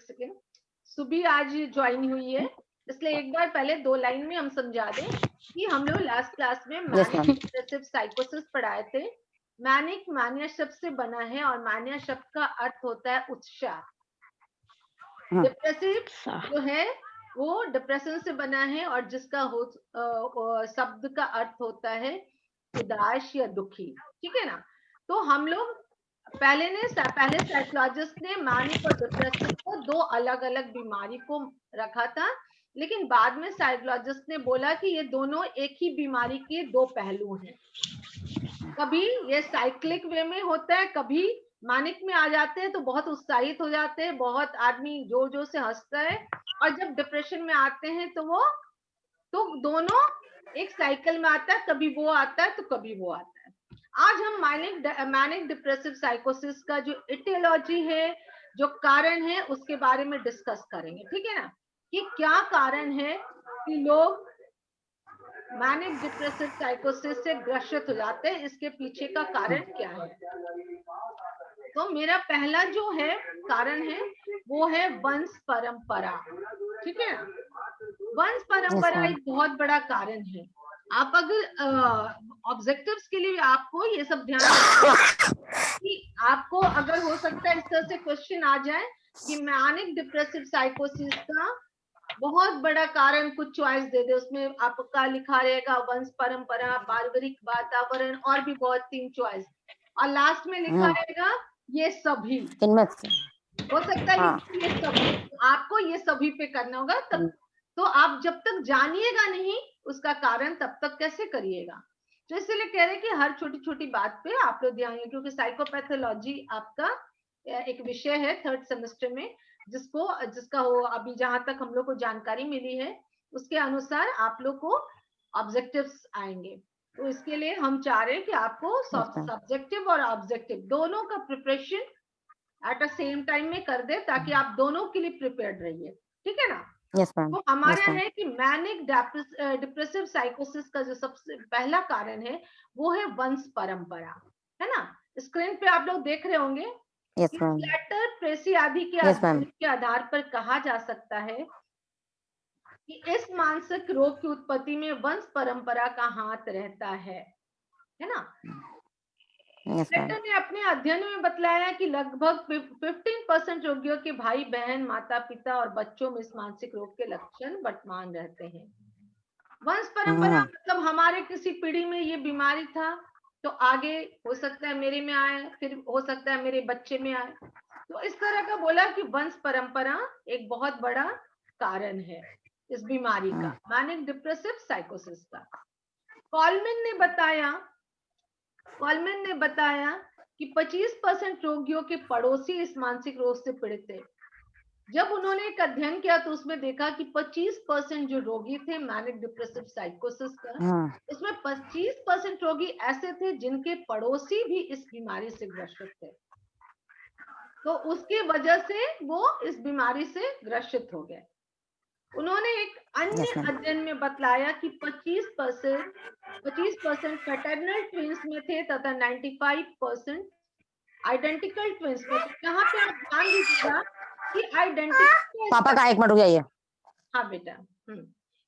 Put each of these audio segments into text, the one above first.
Second. सुबी आज join हुई है, इसलिए एक बार पहले 2 लाइन में हम समझा दें कि हम लोग लास्ट क्लास में मैनिक डिप्रेसिव साइकोसिस पढ़ाए थे। मैनिक मानिया शब्द से बना है और मानिया शब्द का अर्थ होता है उत्साह। डिप्रेसिव जो है वो डिप्रेशन से बना है और जिसका शब्द का अर्थ होता है उदास या दुखी, ठीक है ना। तो हम लोग पहले साइकोलॉजिस्ट ने मैनिक और डिप्रेसिव को 2 अलग अलग बीमारी को रखा था, लेकिन बाद में साइकोलॉजिस्ट ने बोला कि ये दोनों एक ही बीमारी के 2 पहलू हैं। कभी ये साइक्लिक वे में होता है, कभी मानिक में आ जाते हैं तो बहुत उत्साहित हो जाते हैं, बहुत आदमी जोर जोर से हंसता है, और जब डिप्रेशन में आते हैं तो दोनों एक साइकिल में आता है, कभी वो आता है तो कभी वो आता है। आज हम मैनिक डिप्रेसिव साइकोसिस का जो इटियोलॉजी है, जो कारण है, उसके बारे में डिस्कस करेंगे, ठीक है ना, कि क्या कारण है कि लोग मैनिक डिप्रेसिव साइकोसिस से ग्रसित हो जाते हैं, इसके पीछे का कारण क्या है। तो मेरा पहला जो है कारण है वो है वंश परंपरा, ठीक है। वंश परंपरा एक बहुत बड़ा कारण है। आप अगर ऑब्जेक्टिव्स के लिए आपको ये सब ध्यान रखना कि आपको अगर हो सकता है इस तरह से क्वेश्चन आ जाए कि मैनिक डिप्रेसिव साइकोसिस का बहुत बड़ा कारण कुछ चॉइस दे दे, उसमें आपका लिखा रहेगा वंश परंपरा, पारिवारिक वातावरण और भी बहुत 3 चॉइस, और लास्ट में लिखा रहेगा ये सभी। हो सकता है ये सभी, आपको ये सभी पे करना होगा, तब तो आप जब तक जानिएगा नहीं उसका कारण तब तक कैसे करिएगा। तो इसलिए कह रहे हैं कि हर छोटी छोटी बात पे आप लोग ध्यान, क्योंकि साइकोपैथोलॉजी आपका एक विषय है 3rd सेमेस्टर में, जिसका हो अभी जहां तक हम लोग को जानकारी मिली है उसके अनुसार आप लोग को ऑब्जेक्टिव्स आएंगे। तो इसके लिए हम चाह रहे हैं कि आपको सब्जेक्टिव और ऑब्जेक्टिव दोनों का preparation at the same time में कर दे, ताकि आप दोनों के लिए प्रिपेयर्ड रहिए, ठीक है ना। तो हमारा है कि मैनिक डिप्रेसिव साइकोसिस का जो सबसे पहला कारण है वो है वंश परंपरा, है ना। स्क्रीन पे आप लोग देख रहे होंगे फ्लैटर प्रेसी आदि के आधार पर कहा जा सकता है कि इस मानसिक रोग की उत्पत्ति में वंश परंपरा का हाथ रहता है ना। फ्लैटर ने अपने अध्ययन में बतलाया कि लगभग 15% रोगियों के भाई बहन, माता पिता और बच्चों में इस मानसिक रोग के लक्षण वर्तमान रहते हैं। वंश परंपरा मतलब हमारे किसी पीढ़ी में ये बीमारी था तो आगे हो सकता है मेरे में आए, फिर हो सकता है मेरे बच्चे में आए। तो इस तरह का बोला कि वंश परंपरा एक बहुत बड़ा कारण है इस बीमारी का, मैनिक डिप्रेसिव साइकोसिस का। कॉलमैन ने बताया कि 25% रोगियों के पड़ोसी इस मानसिक रोग से पीड़ित थे। जब उन्होंने एक अध्ययन किया तो उसमें देखा कि 25% जो रोगी थे मैनिक डिप्रेसिव साइकोसिस का, उसमें 25% रोगी ऐसे थे जिनके पड़ोसी भी इस बीमारी से ग्रसित थे। तो उसकी वजह से वो इस बीमारी से ग्रसित हो गए। उन्होंने एक अन्य अध्ययन में बतलाया कि 25% पैटर्नल ट्विंस में थे तथा 95% आइडेंटिकल ट्विंस में थे। यहाँ पे आप ध्यान दीजिएगा कि आइडेंटिकल, पापा का 1 मिनट रुक जाइए। हाँ बेटा,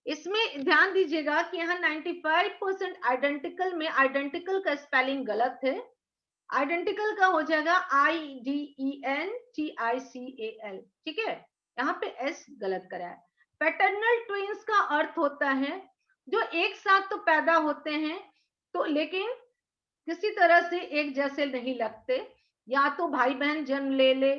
इसमें ध्यान दीजिएगा कि यहाँ 95% आइडेंटिकल में आइडेंटिकल का स्पेलिंग गलत है। आइडेंटिकल का हो जाएगा IDENTICAL, ठीक है, यहाँ पे S गलत करा है। पैटर्नल ट्विंस का अर्थ होता है जो एक साथ तो पैदा होते हैं तो लेकिन किसी तरह से एक जैसे नहीं लगते, या तो भाई बहन जन्म ले,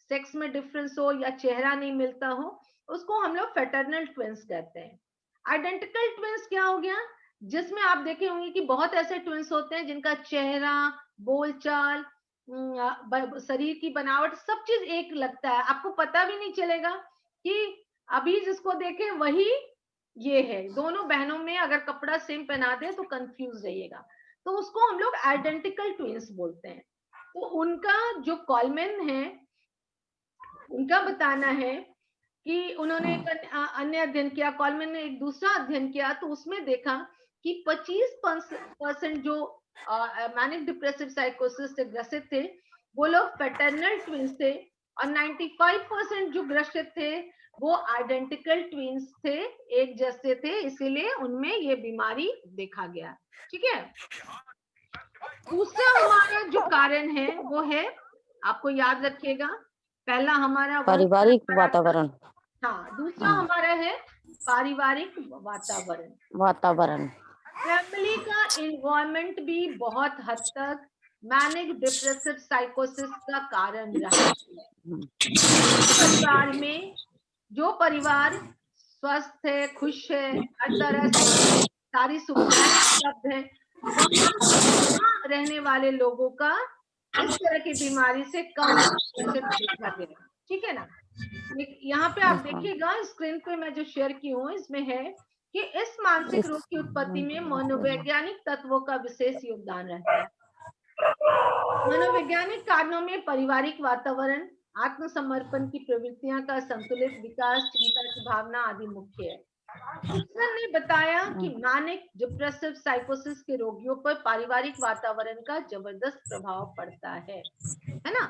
सेक्स में डिफरेंस हो या चेहरा नहीं मिलता हो, उसको हम लोग पैटर्नल ट्विंस कहते हैं। आइडेंटिकल ट्विंस क्या हो गया, जिसमें आप देखे होंगे कि बहुत ऐसे ट्विंस होते हैं जिनका चेहरा, बोलचाल, शरीर की बनावट सब चीज एक लगता है, आपको पता भी नहीं चलेगा कि अभी जिसको देखें वही ये है। दोनों बहनों में अगर कपड़ा सेम पहना दे तो कंफ्यूज रहिएगा, तो उसको हम लोग आइडेंटिकल ट्विंस बोलते हैं। तो उनका जो कॉलमैन है उनका बताना है कि उन्होंने एक अन्य अध्ययन किया, कॉलमैन ने एक दूसरा अध्ययन किया तो उसमें देखा कि 25% जो मैनिक डिप्रेसिव साइकोसिस से ग्रसित थे वो लोग पैटर्नल ट्विंस थे और 95% जो ग्रसित थे वो आइडेंटिकल ट्विंस थे, एक जैसे थे, इसीलिए उनमें ये बीमारी देखा गया। ठीक है। दूसरा हमारा जो कारण है वो है, आपको याद रखिएगा, पहला हमारा पारिवारिक वातावरण। हाँ, दूसरा हमारा है पारिवारिक वातावरण। वातावरण, फैमिली का इन्वायरमेंट भी बहुत हद तक मैनिक डिप्रेसिव साइकोसिस का कारण रहा है। परिवार में जो परिवार स्वस्थ है, खुश है, हर तरह से सारी सुविधाएं उपलब्ध है, वहाँ रहने वाले लोगों का इस तरह की बीमारी से कम प्रतिशत देखा गया। ठीक है ना। यहाँ पे आप देखिएगा स्क्रीन पे मैं जो शेयर की हूँ इसमें है कि इस मानसिक रोग की उत्पत्ति में मनोवैज्ञानिक तत्वों का विशेष योगदान रहता है। मनोवैज्ञानिक कारणों में पारिवारिक वातावरण, आत्मसमर्पण की प्रवृत्तियां का संतुलित विकास, चिंता की भावना आदि मुख्य है। डिप्सन ने बताया कि मैनिक डिप्रेसिव साइकोसिस के रोगियों पर पारिवारिक वातावरण का जबरदस्त प्रभाव पड़ता है ना।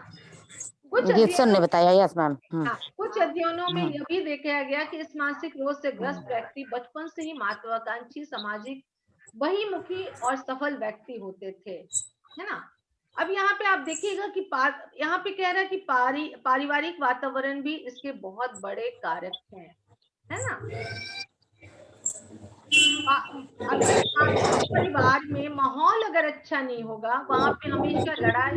कुछ गिब्सन ने बताया। Yes ma'am. हाँ, कुछ अध्ययनों में यह भी देखा गया कि इस मानसिक रोग से ग्रस्त व्यक्ति बचपन से ही महत्वाकांक्षी, सामाजिक, बहिमुखी और सफल व्यक्ति होते थे, है ना। अब यहाँ पे आप देखिएगा कि यहाँ पे कह रहा है कि पारिवारिक वातावरण भी इसके बहुत बड़े कारक हैं, है ना। अगर परिवार में माहौल अगर अच्छा नहीं होगा, वहां पे हमेशा लड़ाई